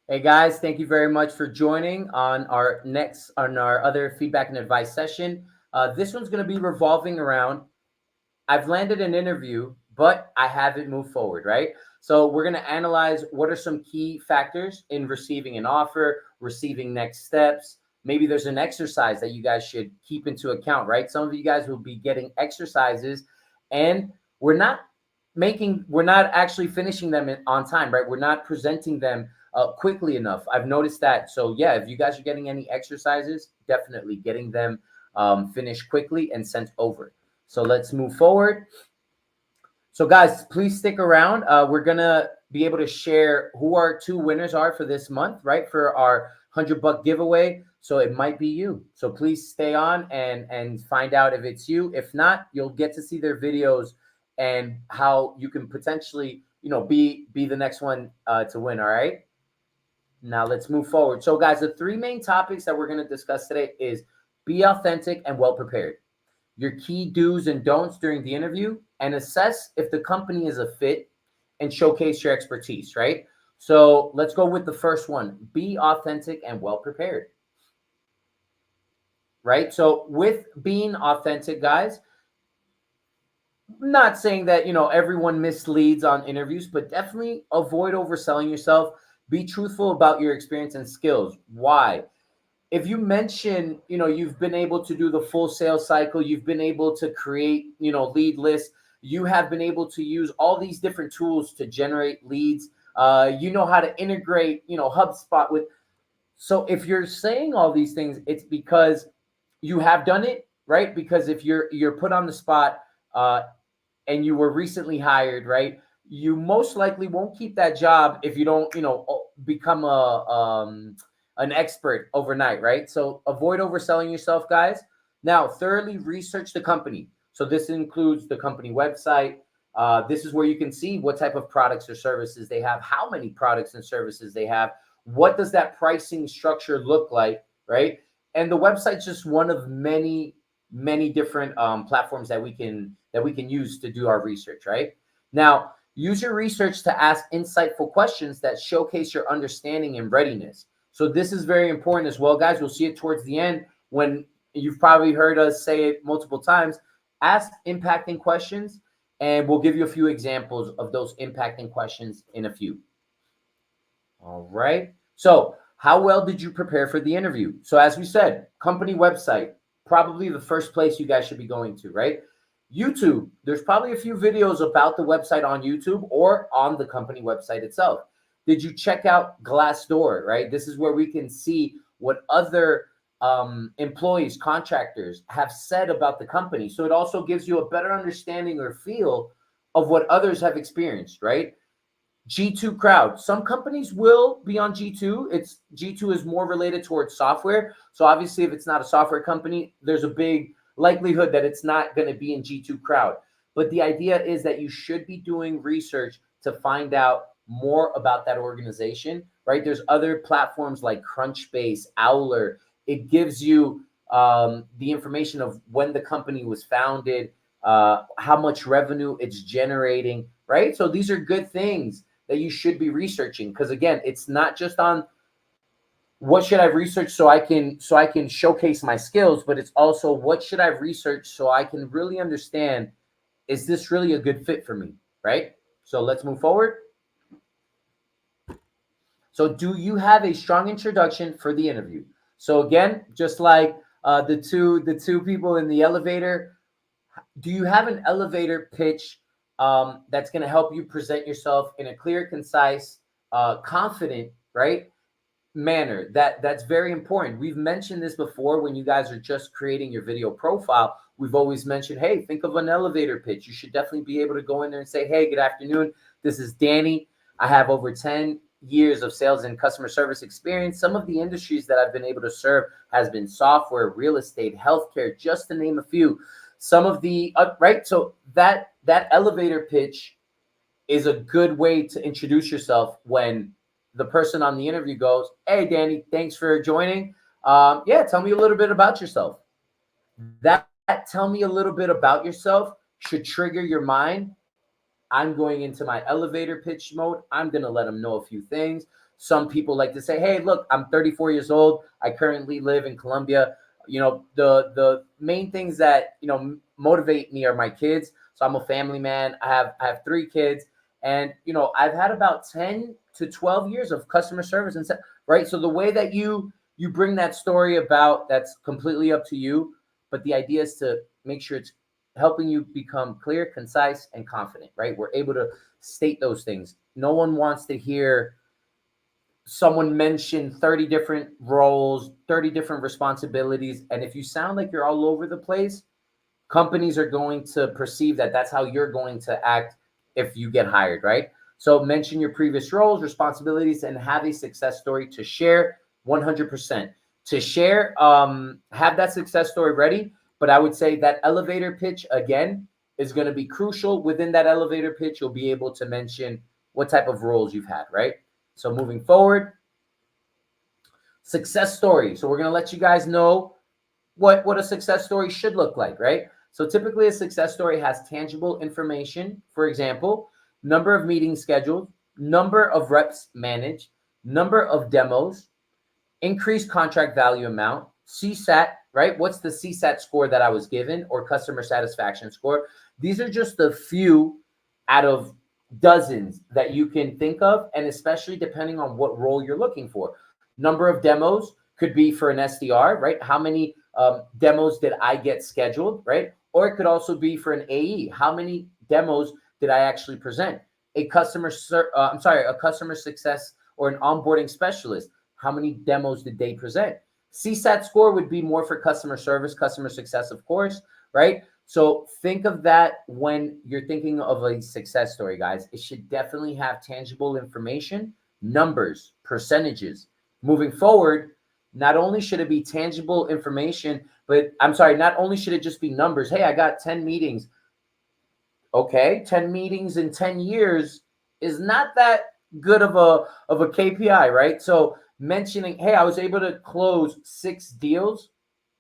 Hey guys, thank you very much for joining on our other feedback and advice session. This one's going to be revolving around I've landed an interview, but I haven't moved forward, right? So we're going to analyze what are some key factors in receiving an offer, receiving next steps. Maybe there's an exercise that you guys should keep into account, right? Some of you guys will be getting exercises and we're not actually finishing them on time, right? We're not presenting them quickly enough. I've noticed that. So yeah, if you guys are getting any exercises, definitely getting them finished quickly and sent over. So let's move forward. So guys, please stick around. We're gonna be able to share who our two winners are for this month, right? For our $100 giveaway. So it might be you. So please stay on and find out if it's you. If not, you'll get to see their videos and how you can potentially, be the next one to win. All right. Now let's move forward. So guys, the three main topics that we're gonna discuss today is be authentic and well prepared, your key do's and don'ts during the interview, and assess if the company is a fit and showcase your expertise, right? So let's go with the first one, be authentic and well prepared, right? So with being authentic, guys, not saying that, everyone misleads on interviews, but definitely avoid overselling yourself. Be truthful about your experience and skills. Why? If you mention, you've been able to do the full sales cycle, you've been able to create, lead lists, you have been able to use all these different tools to generate leads. You know how to integrate, HubSpot with. So if you're saying all these things, it's because you have done it, right? Because if you're put on the spot and you were recently hired, right? You most likely won't keep that job if you don't, become an expert overnight, right? So avoid overselling yourself, guys. Now, thoroughly research the company. So this includes the company website. This is where you can see what type of products or services they have, how many products and services they have, what does that pricing structure look like, right? And the website's just one of many different platforms that we can use to do our research, right? Now, use your research to ask insightful questions that showcase your understanding and readiness. So this is very important as well, guys. We'll see it towards the end when you've probably heard us say it multiple times. Ask impacting questions, and we'll give you a few examples of those impacting questions in a few. All right. So, how well did you prepare for the interview? So, as we said, company website, probably the first place you guys should be going to, right? YouTube, there's probably a few videos about the website on YouTube or on the company website itself. Did you check out Glassdoor, right? This is where we can see what other employees, contractors have said about the company. So, it also gives you a better understanding or feel of what others have experienced, right? G2 crowd. Some companies will be on G2. It's G2 is more related towards software. So obviously if it's not a software company, there's a big likelihood that it's not going to be in G2 crowd. But the idea is that you should be doing research to find out more about that organization, right? There's other platforms like Crunchbase, Owler. It gives you the information of when the company was founded, how much revenue it's generating, right? So these are good things that you should be researching because again, it's not just on what should I research so I can showcase my skills, but it's also what should I research so I can really understand is this really a good fit for me, right? So let's move forward. So do you have a strong introduction for the interview? So again, just like the two people in the elevator, do you have an elevator pitch that's going to help you present yourself in a clear, concise, confident, right, manner? That's very important. We've mentioned this before when you guys are just creating your video profile. We've always mentioned, hey, think of an elevator pitch. You should definitely be able to go in there and say, hey, good afternoon. This is Danny. I have over 10 years of sales and customer service experience. Some of the industries that I've been able to serve has been software, real estate, healthcare, just to name a few. Some of the right. So that elevator pitch is a good way to introduce yourself when the person on the interview goes, "Hey, Danny, thanks for joining. Yeah, tell me a little bit about yourself." That tell me a little bit about yourself should trigger your mind. I'm going into my elevator pitch mode. I'm going to let them know a few things. Some people like to say, hey, look, I'm 34 years old. I currently live in Colombia. The main things that, motivate me are my kids. So I'm a family man. I have 3 kids, and, I've had about 10 to 12 years of customer service, and right. So the way that you bring that story about, that's completely up to you. But the idea is to make sure it's helping you become clear, concise, and confident, right? We're able to state those things. No one wants to hear someone mention 30 different roles, 30 different responsibilities. And if you sound like you're all over the place, companies are going to perceive that that's how you're going to act if you get hired, right? So mention your previous roles, responsibilities, and have a success story to share. 100% to share. Have that success story ready. But I would say that elevator pitch, again, is going to be crucial. Within that elevator pitch, you'll be able to mention what type of roles you've had, right? So moving forward, success story. So we're going to let you guys know what a success story should look like, right? So typically a success story has tangible information. For example, number of meetings scheduled, number of reps managed, number of demos, increased contract value amount, CSAT, right? What's the CSAT score that I was given, or customer satisfaction score? These are just a few out of dozens that you can think of, and especially depending on what role you're looking for. Number of demos could be for an SDR, right? How many demos did I get scheduled, right? Or it could also be for an AE. How many demos did I actually present? A customer success or an onboarding specialist. How many demos did they present? CSAT score would be more for customer service, customer success, of course, right? So think of that when you're thinking of a success story, guys. It should definitely have tangible information, numbers, percentages. Moving forward, not only should it be tangible information, but not only should it just be numbers. Hey, I got 10 meetings. Okay, 10 meetings in 10 years is not that good of a KPI, right? So mentioning, hey, I was able to close 6 deals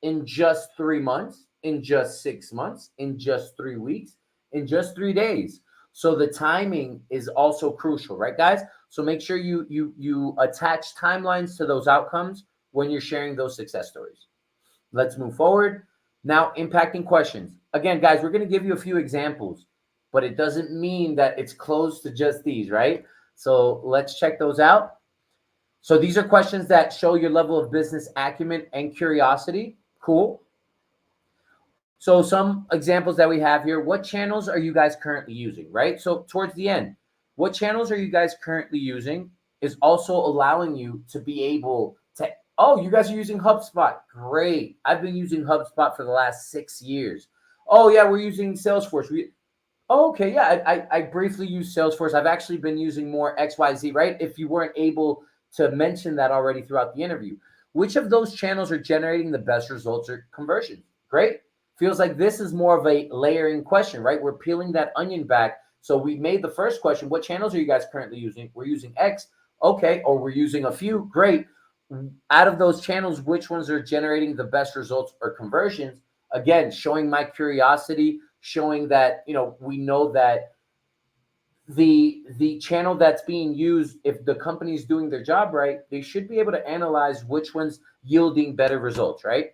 in just 3 months, in just 6 months, in just 3 weeks, in just 3 days. So the timing is also crucial, right, guys? So make sure you attach timelines to those outcomes when you're sharing those success stories. Let's move forward. Now, impacting questions. Again, guys, we're going to give you a few examples, but it doesn't mean that it's closed to just these, right? So let's check those out. So these are questions that show your level of business acumen and curiosity. Cool. So some examples that we have here. What channels are you guys currently using, right? So towards the end, what channels are you guys currently using is also allowing you to be able to, oh, you guys are using HubSpot. Great. I've been using HubSpot for the last 6 years. Oh, yeah, we're using Salesforce. Okay, yeah, I briefly use Salesforce. I've actually been using more XYZ, right? If you weren't able to mention that already throughout the interview. Which of those channels are generating the best results or conversion? Great. Feels like this is more of a layering question, right? We're peeling that onion back. So we made the first question, what channels are you guys currently using? We're using X. Okay, or we're using a few. Great. Out of those channels, which ones are generating the best results or conversions? Again, showing my curiosity, showing that, we know that the channel that's being used, if the company is doing their job right, they should be able to analyze which one's yielding better results, right?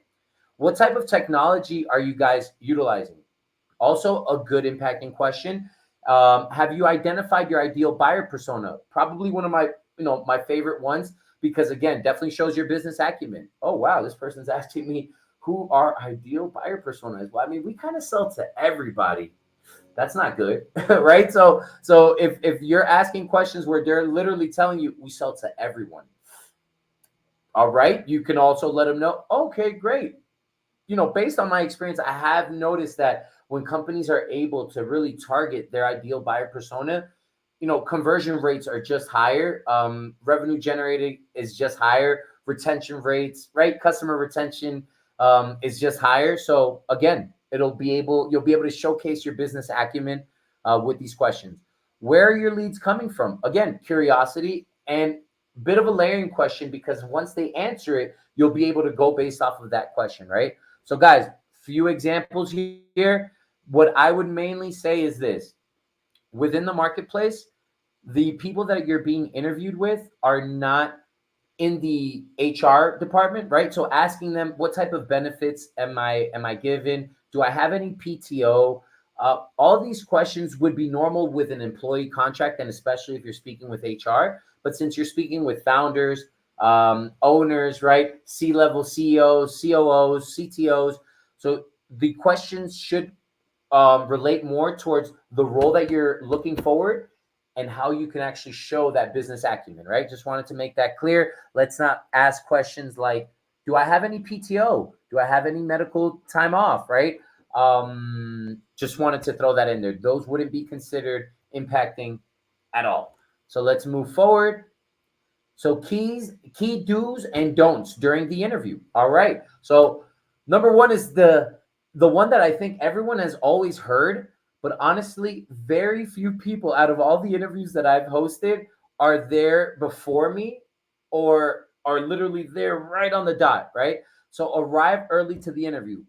What type of technology are you guys utilizing? Also a good impacting question. Have you identified your ideal buyer persona? Probably one of my favorite ones, because again, definitely shows your business acumen. Oh, wow, this person's asking me who our ideal buyer persona is. Well, I mean, we kind of sell to everybody. That's not good, right? So if you're asking questions where they're literally telling you we sell to everyone, all right, you can also let them know, okay, great. Based on my experience, I have noticed that when companies are able to really target their ideal buyer persona, conversion rates are just higher. Revenue generated is just higher. Retention rates, right? Customer retention is just higher. So again, you'll be able to showcase your business acumen with these questions. Where are your leads coming from? Again, curiosity and bit of a layering question, because once they answer it, you'll be able to go based off of that question, right? So guys, few examples here. What I would mainly say is this: within the marketplace, the people that you're being interviewed with are not in the HR department, right? So asking them what type of benefits am I given? Do I have any PTO? All these questions would be normal with an employee contract, and especially if you're speaking with HR. But since you're speaking with founders, owners, right, C-level CEOs, COOs, CTOs, so the questions should relate more towards the role that you're looking forward and how you can actually show that business acumen, right? Just wanted to make that clear. Let's not ask questions like, do I have any PTO? Do I have any medical time off, right? Just wanted to throw that in there. Those wouldn't be considered impacting at all. So let's move forward. So key do's and don'ts during the interview. All right. So number one is the one that I think everyone has always heard, but honestly, very few people out of all the interviews that I've hosted are there before me or are literally there right on the dot, right? So arrive early to the interview.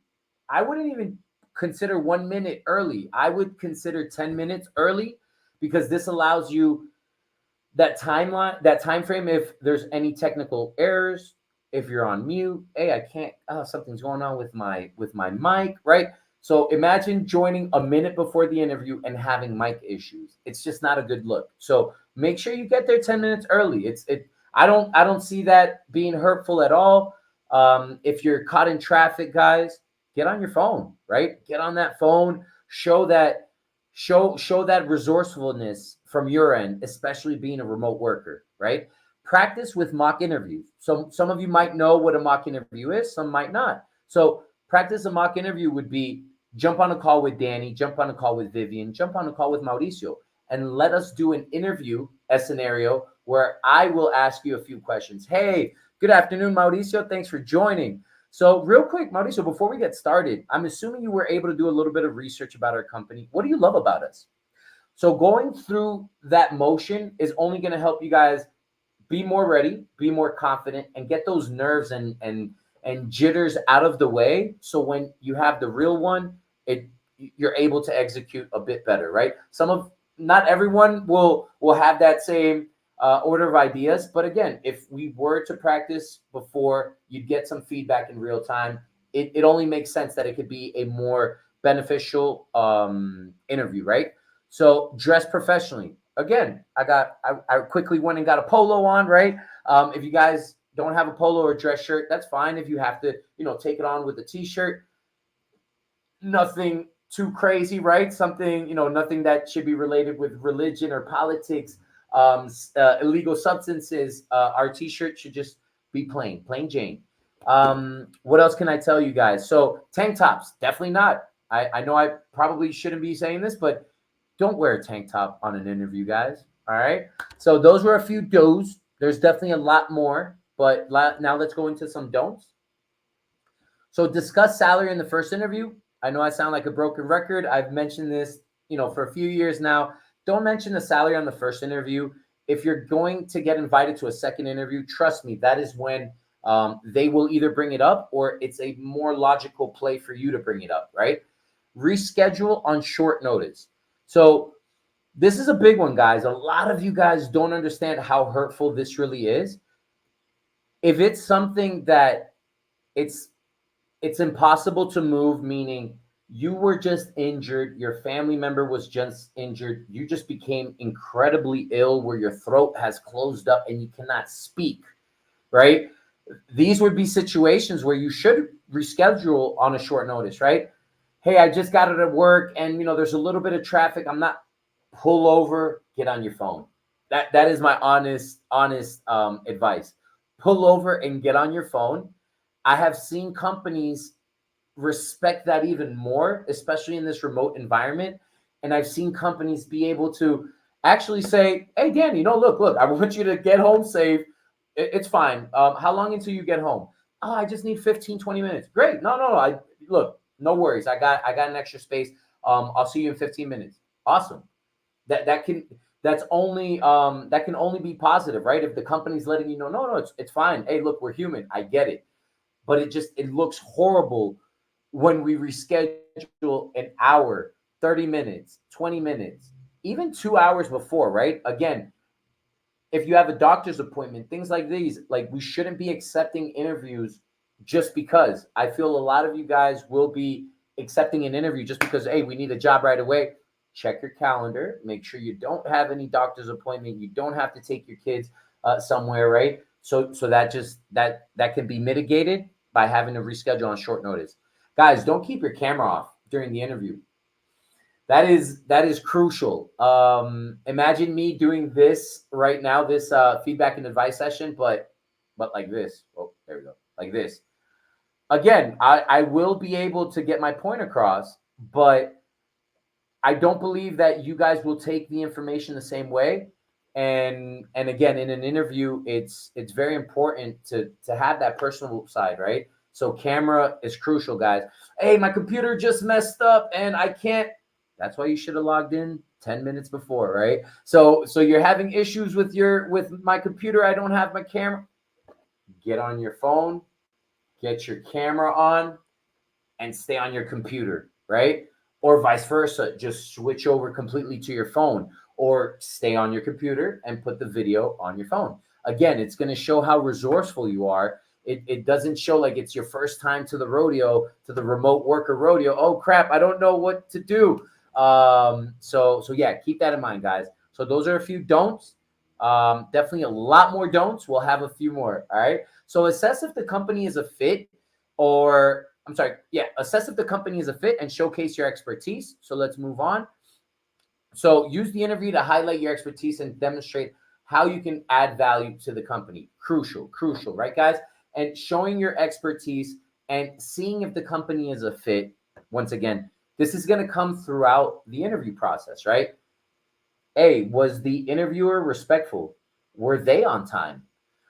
I wouldn't even consider 1 minute early. I would consider 10 minutes early because this allows you that timeline, that time frame, if there's any technical errors, if you're on mute, hey, I can't, oh, something's going on with my mic, right? So imagine joining a minute before the interview and having mic issues. It's just not a good look. So make sure you get there 10 minutes early. I don't see that being hurtful at all. If you're caught in traffic, guys, get on your phone, right? Get on that phone, show that resourcefulness from your end, especially being a remote worker, right? Practice with mock interviews. So some of you might know what a mock interview is, some might not. So practice a mock interview would be jump on a call with Danny, jump on a call with Vivian, jump on a call with Mauricio, and let us do an interview, a scenario where I will ask you a few questions. Hey, good afternoon, Mauricio. Thanks for joining. So, real quick, Mauricio, before we get started, I'm assuming you were able to do a little bit of research about our company. What do you love about us? So, going through that motion is only going to help you guys be more ready, be more confident, and get those nerves and jitters out of the way. So when you have the real one, it you're able to execute a bit better, right? Some of Not everyone will have that same order of ideas, but again, if we were to practice before, you'd get some feedback in real time. It only makes sense that it could be a more beneficial interview, right? So dress professionally. Again, I quickly went and got a polo on, right? If you guys don't have a polo or dress shirt, that's fine. If you have to, take it on with a t-shirt, nothing too crazy, right? Something, nothing that should be related with religion or politics, illegal substances. Our t-shirt should just be plain Jane. What else can I tell you guys? So tank tops, definitely not. I know I probably shouldn't be saying this, but don't wear a tank top on an interview, guys. All right. So those were a few do's. There's definitely a lot more, but now let's go into some don'ts. So discuss salary in the first interview. I know I sound like a broken record. I've mentioned this, for a few years now. Don't mention the salary on the first interview. If you're going to get invited to a second interview, trust me, that is when they will either bring it up or it's a more logical play for you to bring it up, right? Reschedule on short notice. So this is a big one, guys. A lot of you guys don't understand how hurtful this really is. If it's something that it's it's impossible to move, meaning you were just injured, your family member was just injured, you just became incredibly ill where your throat has closed up and you cannot speak, right? These would be situations where you should reschedule on a short notice, right? Hey, I just got it at work and there's a little bit of traffic. I'm not Pull over, get on your phone. That is my honest advice. Pull over and get on your phone. I have seen companies respect that even more, especially in this remote environment. And I've seen companies be able to actually say, hey, Dan, look, I want you to get home safe. It's fine. How long until you get home? Oh, I just need 15, 20 minutes. Great. No. Look, no worries. I got an extra space. I'll see you in 15 minutes. Awesome. That can only be positive, right? If the company's letting you know, no, it's fine. Hey, look, we're human. I get it. But it looks horrible when we reschedule an hour, 30 minutes, 20 minutes. even 2 hours before, right? Again, if you have a doctor's appointment, things like these, like we shouldn't be accepting interviews just because. I feel a lot of you guys will be accepting an interview just because, hey, we need a job right away. Check your calendar. Make sure you don't have any doctor's appointment. You don't have to take your kids somewhere, right? So that can be mitigated by having to reschedule on short notice. Guys, don't keep your camera off during the interview. That is crucial. Imagine me doing this right now, this feedback and advice session, but like this. Oh, there we go, like this. Again, I will be able to get my point across, but I don't believe that you guys will take the information the same way. And again, in an interview, it's very important to have that personal side, right? So camera is crucial, guys. Hey, my computer just messed up and I can't. That's why you should have logged in 10 minutes before, right? So you're having issues with my computer. I don't have my camera. Get on your phone, get your camera on, and stay on your computer, right? Or vice versa. Just switch over completely to your phone, or stay on your computer and put the video on your phone. Again, it's going to show how resourceful you are. It doesn't show like it's your first time to the rodeo, to the remote worker rodeo. Oh crap, I don't know what to do. So yeah, keep that in mind, guys. So those are a few don'ts. Definitely a lot more don'ts. We'll have a few more. All right. So assess if the company is a fit, or I'm sorry. Yeah. Assess if the company is a fit and showcase your expertise. So let's move on. So use the interview to highlight your expertise and demonstrate how you can add value to the company. Crucial, right, guys? And showing your expertise and seeing if the company is a fit. Once again, this is going to come throughout the interview process, right? A, was the interviewer respectful? Were they on time?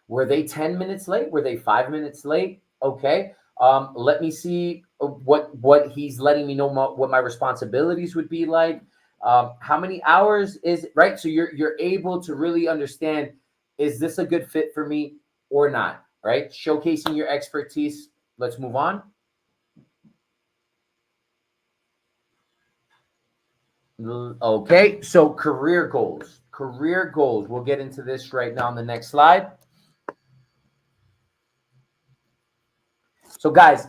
Were they 10 minutes late? Were they 5 minutes late? Okay. Let me see what he's letting me know what my responsibilities would be like. How many hours is it, right? So you're able to really understand, is this a good fit for me or not, right? Showcasing your expertise. Let's move on. Okay, so career goals. We'll get into this right now on the next slide. So guys,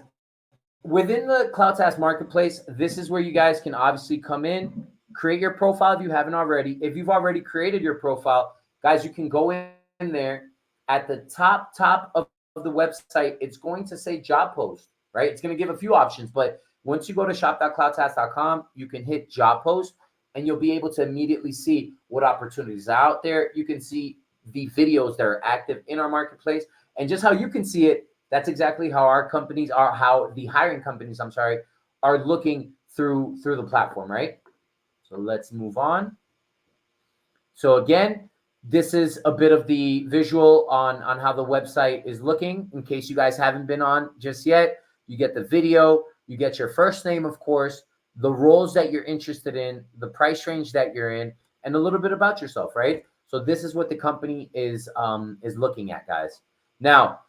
within the CloudTask Marketplace, this is where you guys can obviously come in, create your profile if you haven't already. If you've already created your profile, guys, you can go in there at the top of the website. It's going to say job post, right? It's going to give a few options, but once you go to shop.cloudtask.com, you can hit job post and you'll be able to immediately see what opportunities are out there. You can see the videos that are active in our marketplace, and just how you can see it. That's exactly how our companies are, how the hiring companies, are looking through the platform, right? So let's move on. So again, this is a bit of the visual on how the website is looking. In case you guys haven't been on just yet, you get the video, you get your first name, of course, the roles that you're interested in, the price range that you're in, and a little bit about yourself, right? So this is what the company is looking at, guys. Now,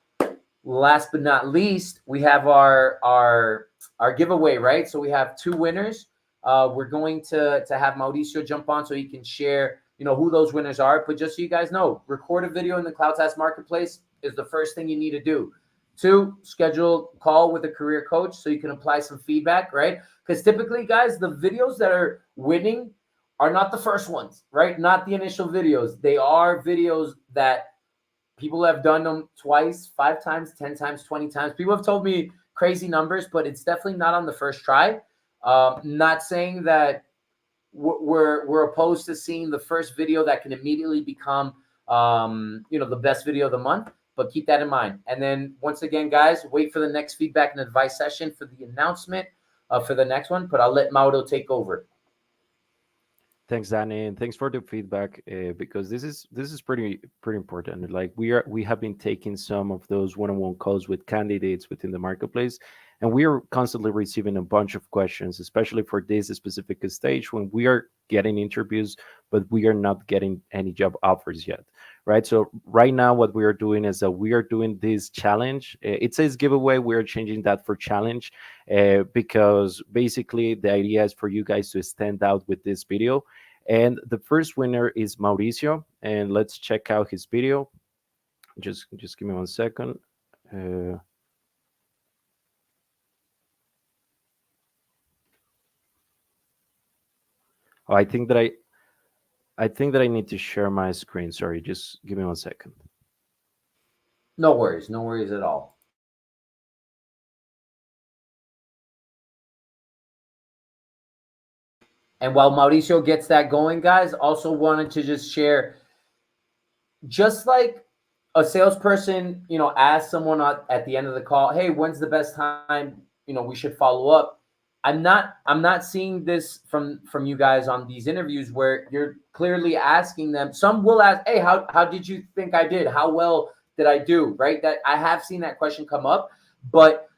last but not least, we have our giveaway, right? So we have two winners. We're going to have Mauricio jump on so he can share, who those winners are. But just so you guys know, record a video in the CloudTask Marketplace is the first thing you need to do. 2, schedule a call with a career coach so you can apply some feedback, right? Because typically, guys, the videos that are winning are not the first ones, right? Not the initial videos. They are videos that people have done them twice, 5 times, 10 times, 20 times. People have told me crazy numbers, but it's definitely not on the first try. Not saying that we're opposed to seeing the first video that can immediately become, the best video of the month, but keep that in mind. And then once again, guys, wait for the next feedback and advice session for the announcement for the next one, but I'll let Mauro take over. Thanks, Danny, and thanks for the feedback, because this is pretty important. Like we have been taking some of those one-on-one calls with candidates within the marketplace, and we are constantly receiving a bunch of questions, especially for this specific stage when we are getting interviews, but we are not getting any job offers yet, right? So right now, what we are doing is that we are doing this challenge. It says giveaway. We are changing that for challenge, because basically the idea is for you guys to stand out with this video. And the first winner is Mauricio, and let's check out his video. Just give me 1 second. Uh, oh, I think that I need to share my screen. Sorry, just give me 1 second. No worries, no worries at all. And while Mauricio gets that going, guys, also wanted to just share, just like a salesperson, asks someone at the end of the call, "Hey, when's the best time? We should follow up." I'm not seeing this from you guys on these interviews where you're clearly asking them. Some will ask, "Hey, how did you think I did? How well did I do?" Right? That I have seen that question come up, but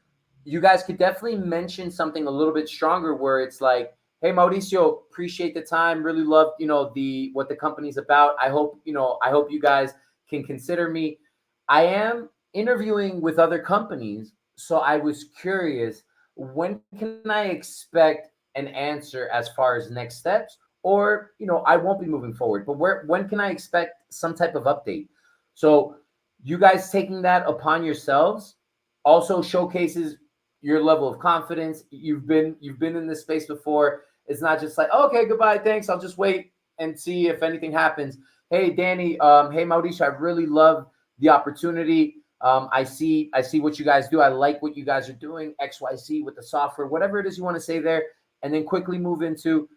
you guys could definitely mention something a little bit stronger where it's like, "Hey, Mauricio, appreciate the time, really love the what the company's about. I hope you guys can consider me. I am interviewing with other companies, so I was curious, when can I expect an answer as far as next steps? Or I won't be moving forward, but when can I expect some type of update?" So you guys taking that upon yourselves also showcases your level of confidence. You've been in this space before. It's not just like, "Oh, okay, goodbye, thanks, I'll just wait and see if anything happens." "Hey, Danny, hey, Mauricio, I really love the opportunity. I see what you guys do. I like what you guys are doing, XYZ with the software," whatever it is you want to say there, and then quickly move into,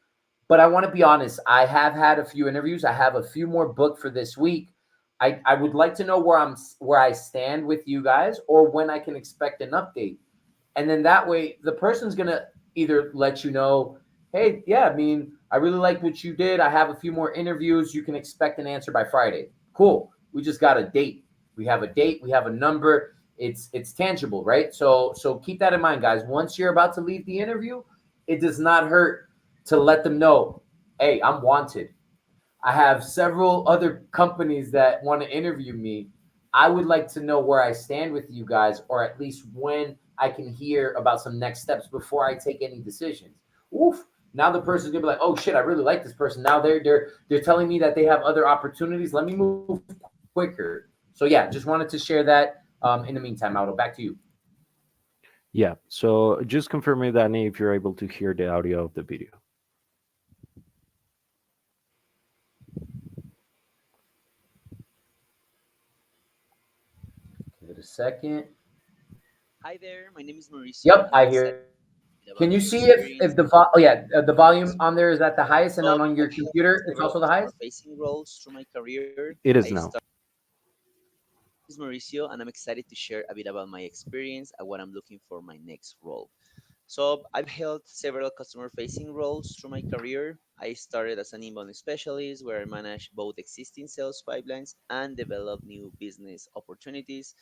"But I want to be honest, I have had a few interviews. I have a few more booked for this week. I would like to know where I stand with you guys, or when I can expect an update." And then that way the person's gonna either let you know, "Hey, yeah, I mean, I really like what you did. I have a few more interviews. You can expect an answer by Friday." Cool. We just got a date. We have a date. We have a number. It's tangible, right? So keep that in mind, guys. Once you're about to leave the interview, it does not hurt to let them know, "Hey, I'm wanted. I have several other companies that want to interview me. I would like to know where I stand with you guys, or at least when I can hear about some next steps before I take any decisions." Oof. Now the person's gonna be like, "Oh shit, I really like this person. Now they're telling me that they have other opportunities. Let me move quicker." So yeah, just wanted to share that. In the meantime, Aldo, back to you. Yeah. So just confirm me, Danny, if you're able to hear the audio of the video. Give it a second. Hi there, my name is Mauricio, Yep, and I'm I hear excited it. about Can you my see if experience oh yeah, the in volume customer on there is at the highest, and So on your I've held computer it's several also the highest? customer-facing roles through my career. It is I now. started as Mauricio, and I'm excited to share a bit about my experience and what I'm looking for my next role. So I've held several customer-facing roles through my career. I started as an inbound specialist, where I managed both existing sales pipelines and develop new business opportunities.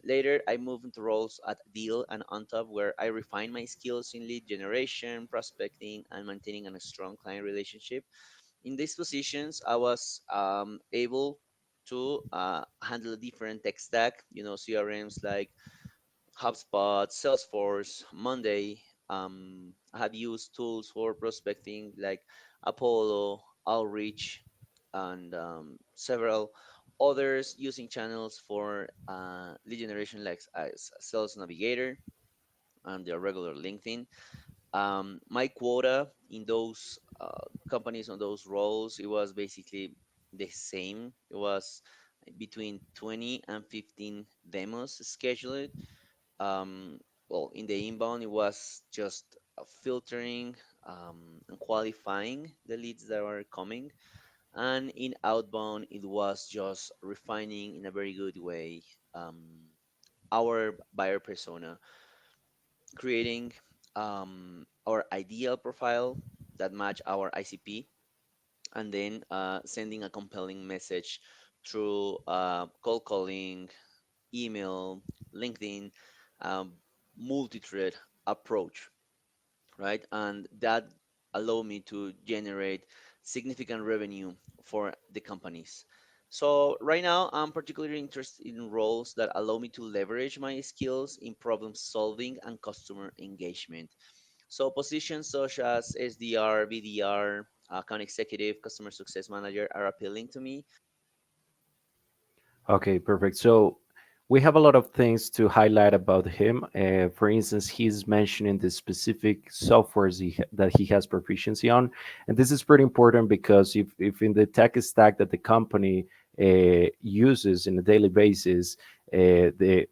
Later, I moved into roles at Deal and OnTop, where I refined my skills in lead generation, prospecting, and maintaining a strong client relationship. In these positions, I was able to handle a different tech stack, CRMs like HubSpot, Salesforce, Monday. I have used tools for prospecting like Apollo, Outreach, and several others, using channels for lead generation like Sales Navigator and the regular LinkedIn. My quota in those companies on those roles, it was basically the same. It was between 20 and 15 demos scheduled. um, well, in the inbound, it was just filtering and qualifying the leads that were coming. And in outbound, it was just refining in a very good way um, our buyer persona, creating our ideal profile that match our ICP, and then sending a compelling message through cold calling, email, LinkedIn, um, multi-thread approach, right? And that allowed me to generate significant revenue for the companies. So right now, I'm particularly interested in roles that allow me to leverage my skills in problem solving and customer engagement. So positions such as SDR, BDR, account executive, customer success manager are appealing to me. Okay, perfect. So we have a lot of things to highlight about him. For instance, he's mentioning the specific softwares that he has proficiency on, and this is pretty important because if in the tech stack that the company uses in a daily basis, the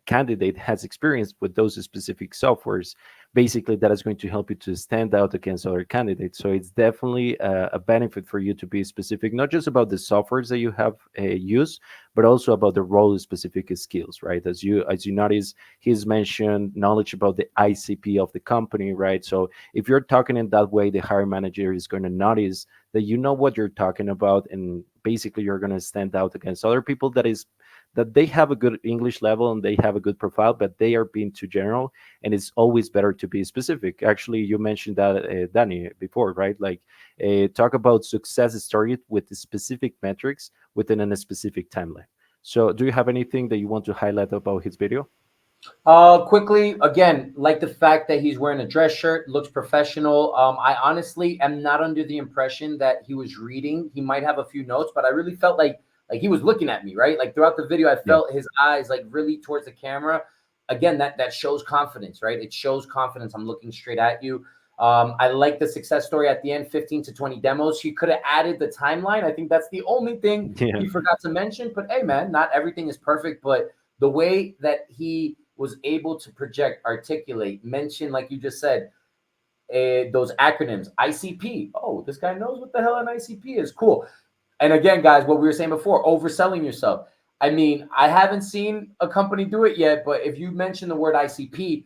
candidate has experience with those specific softwares, basically that is going to help you to stand out against other candidates. So it's definitely a benefit for you to be specific, not just about the softwares that you have used, but also about the role specific skills, right? As you notice, he's mentioned knowledge about the ICP of the company, right? So if you're talking in that way, the hiring manager is going to notice that you know what you're talking about, and basically you're going to stand out against other people that they have a good English level and they have a good profile, but they are being too general. And it's always better to be specific. Actually, you mentioned that, Danny, before, right? Like, talk about success story with the specific metrics within a specific timeline. So, do you have anything that you want to highlight about his video? Quickly, again, like the fact that he's wearing a dress shirt, looks professional. I honestly am not under the impression that he was reading. He might have a few notes, but I really felt like he was looking at me, right? Like throughout the video, I Yeah. felt his eyes like really towards the camera. Again, that shows confidence, right? It shows confidence. I'm looking straight at you. I like the success story at the end, 15 to 20 demos. He could have added the timeline. I think that's the only thing Yeah. he forgot to mention. But hey, man, not everything is perfect, but the way that he was able to project, articulate, mention, like you just said, those acronyms, ICP. Oh, this guy knows what the hell an ICP is. Cool. And again, guys, what we were saying before, overselling yourself. I mean, I haven't seen a company do it yet, but if you mention the word ICP,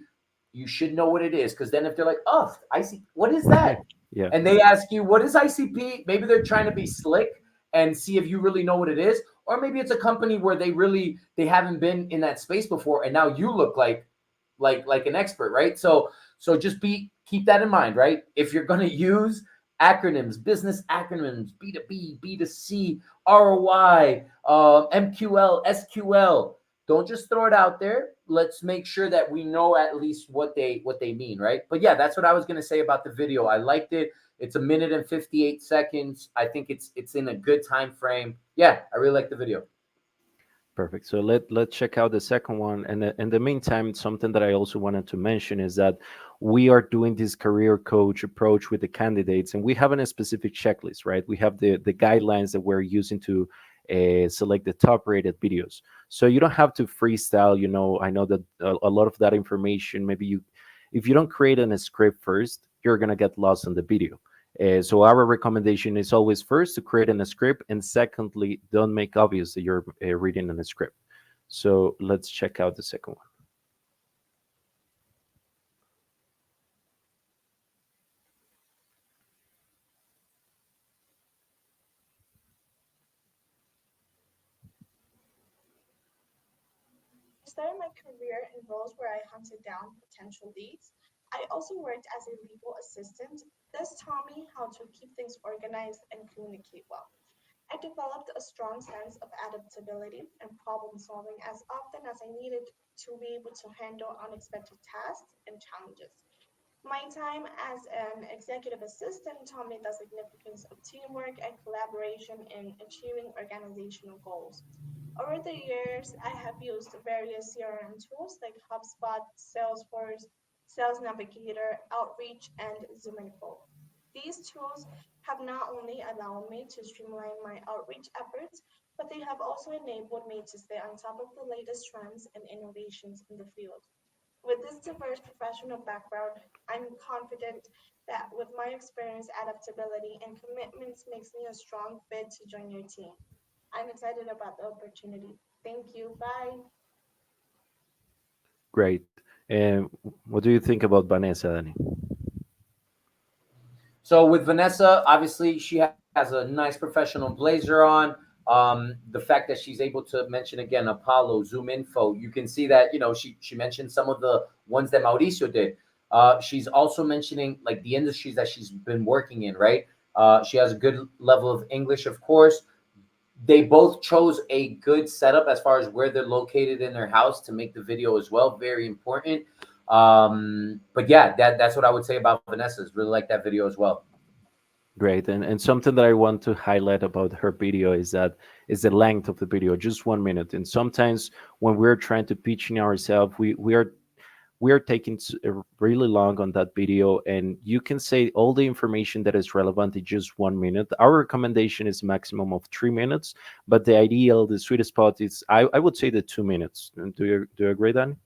you should know what it is. Because then if they're like, oh, ICP, what is that? Yeah. And they ask you, what is ICP? Maybe they're trying to be slick and see if you really know what it is. Or maybe it's a company where they haven't been in that space before, and now you look like an expert, right? So just keep that in mind, right? If you're gonna use acronyms, business acronyms, B2B, B2C, ROI, MQL, SQL, don't just throw it out there. Let's make sure that we know at least what they mean, right? But yeah, that's what I was gonna say about the video. I liked it. It's a minute and 58 seconds. I think it's in a good time frame. Yeah, I really like the video. Perfect. So let's check out the second one. And in the meantime, something that I also wanted to mention is that we are doing this career coach approach with the candidates, and we have a specific checklist, right? We have the guidelines that we're using to select the top rated videos. So you don't have to freestyle. I know that a lot of that information, maybe if you don't create a script first, you're gonna get lost in the video. So our recommendation is always first to create a script, and secondly, don't make obvious that you're reading a script. So let's check out the second one. I started my career in roles where I hunted down potential leads. I also worked as a legal assistant. This taught me how to keep things organized and communicate well. I developed a strong sense of adaptability and problem solving as often as I needed to be able to handle unexpected tasks and challenges. My time as an executive assistant taught me the significance of teamwork and collaboration in achieving organizational goals. Over the years, I have used various CRM tools like HubSpot, Salesforce, Sales Navigator, Outreach, and ZoomInfo. These tools have not only allowed me to streamline my outreach efforts, but they have also enabled me to stay on top of the latest trends and innovations in the field. With this diverse professional background, I'm confident that with my experience, adaptability, and commitments makes me a strong fit to join your team. I'm excited about the opportunity. Thank you. Bye. Great. And what do you think about Vanessa, Danny? So with Vanessa, obviously she has a nice professional blazer on. The fact that she's able to mention again Apollo, Zoom Info, you can see that she mentioned some of the ones that Mauricio did. She's also mentioning like the industries that she's been working in, right? She has a good level of English, of course. They both chose a good setup as far as where they're located in their house to make the video as well. Very important. But yeah, that's what I would say about Vanessa's. Really like that video as well. Great. And something that I want to highlight about her video is that is the length of the video, just 1 minute. And sometimes when we're trying to pitching ourselves, we are taking really long on that video, and you can say all the information that is relevant in just 1 minute. Our recommendation is maximum of 3 minutes, but the ideal, the sweet spot is I would say the 2 minutes. And do you agree, Dan?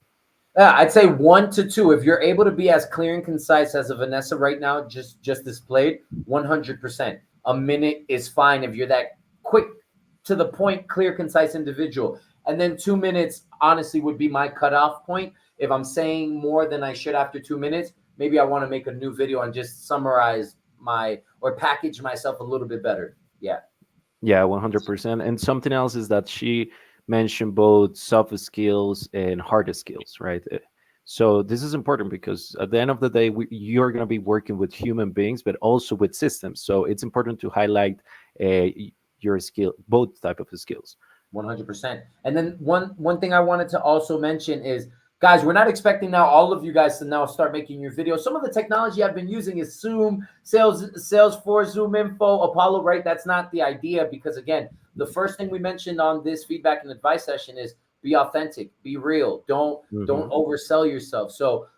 Yeah, I'd say 1 to 2. If you're able to be as clear and concise as a Vanessa right now, just displayed, 100%. A minute is fine if you're that quick, to the point, clear, concise individual. And then 2 minutes, honestly, would be my cutoff point. If I'm saying more than I should after 2 minutes, maybe I want to make a new video and just summarize my or package myself a little bit better. Yeah. Yeah, 100%. And something else is that she mentioned both soft skills and hard skills, right? So this is important because at the end of the day, you're going to be working with human beings, but also with systems. So it's important to highlight your skill, both type of skills. 100%. And then one thing I wanted to also mention is, guys, we're not expecting now all of you guys to now start making your videos. Some of the technology I've been using is Zoom, Salesforce, Zoom Info, Apollo, right? That's not the idea, because again, the first thing we mentioned on this feedback and advice session is be authentic, be real. Don't oversell yourself. So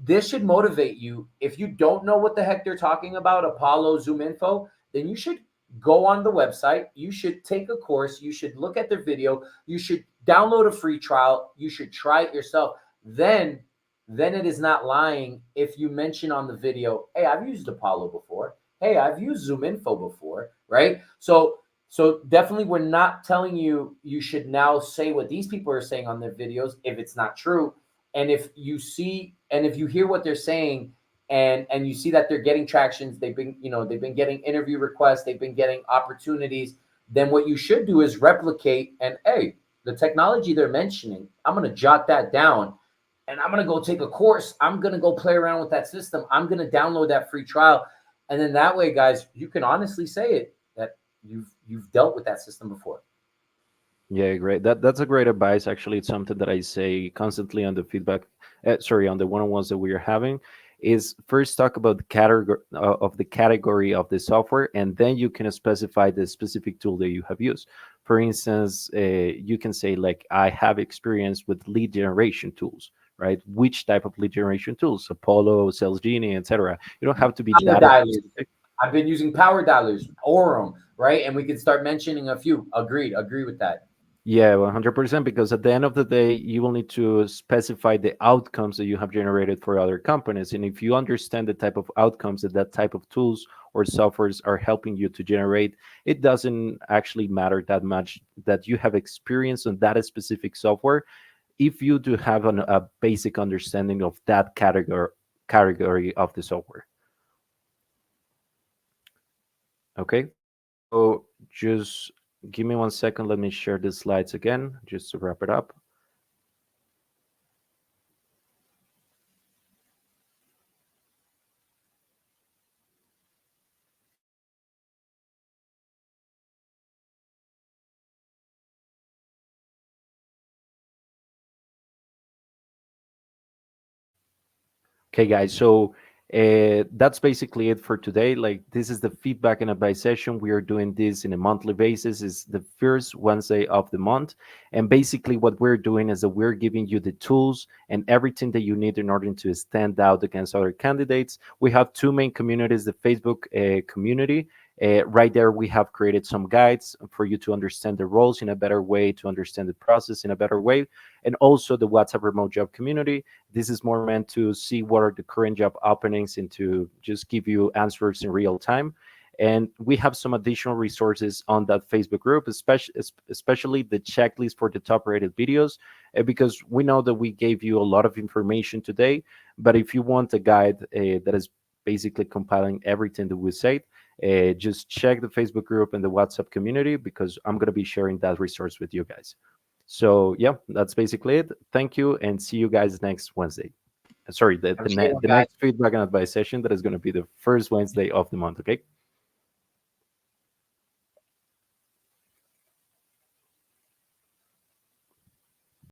this should motivate you. If you don't know what the heck they're talking about, Apollo, Zoom Info, then you should go on the website. You should take a course. You should look at their video. You should download a free trial. You should try it yourself. Then it is not lying if you mention on the video, hey, I've used Apollo before. Hey, I've used Zoom Info before, right? So definitely we're not telling you you should now say what these people are saying on their videos if it's not true. And if you hear what they're saying and you see that they're getting tractions, they've been getting interview requests, they've been getting opportunities, then what you should do is replicate. And hey, the technology they're mentioning, I'm going to jot that down and I'm going to go take a course. I'm going to go play around with that system. I'm going to download that free trial. And then that way, guys, you can honestly say it that you've dealt with that system before. Yeah, great. That's a great advice. Actually, it's something that I say constantly on the feedback. On the one-on-ones that we are having, is first talk about the category of the software, and then you can specify the specific tool that you have used. For instance, you can say like, I have experience with lead generation tools, right? Which type of lead generation tools? Apollo, Sales Genie, etc. You don't have to be Power that dialers. specific. I've been using power dialers, Orem, right? And we can start mentioning a few. Agree with that. Yeah, 100%. Because at the end of the day, you will need to specify the outcomes that you have generated for other companies. And if you understand the type of outcomes that type of tools or softwares are helping you to generate, it doesn't actually matter that much that you have experience on that specific software. If you do have a basic understanding of that category of the software. Okay. So just give me 1 second. Let me share the slides again, just to wrap it up. Okay, guys. So that's basically it for today. Like, this is the feedback and advice session. We are doing this in a monthly basis. It's the first Wednesday of the month. And basically what we're doing is that we're giving you the tools and everything that you need in order to stand out against other candidates. We have two main communities, the Facebook community. Right there, we have created some guides for you to understand the roles in a better way, to understand the process in a better way. And also the WhatsApp remote job community. This is more meant to see what are the current job openings and to just give you answers in real time. And we have some additional resources on that Facebook group, especially the checklist for the top rated videos, because we know that we gave you a lot of information today. But if you want a guide that is basically compiling everything that we said, just check the Facebook group and the WhatsApp community, because I'm going to be sharing that resource with you guys. So yeah, that's basically it. Thank you, and see you guys next Wednesday. Sorry, the next feedback and advice session that is going to be the first Wednesday of the month. Okay.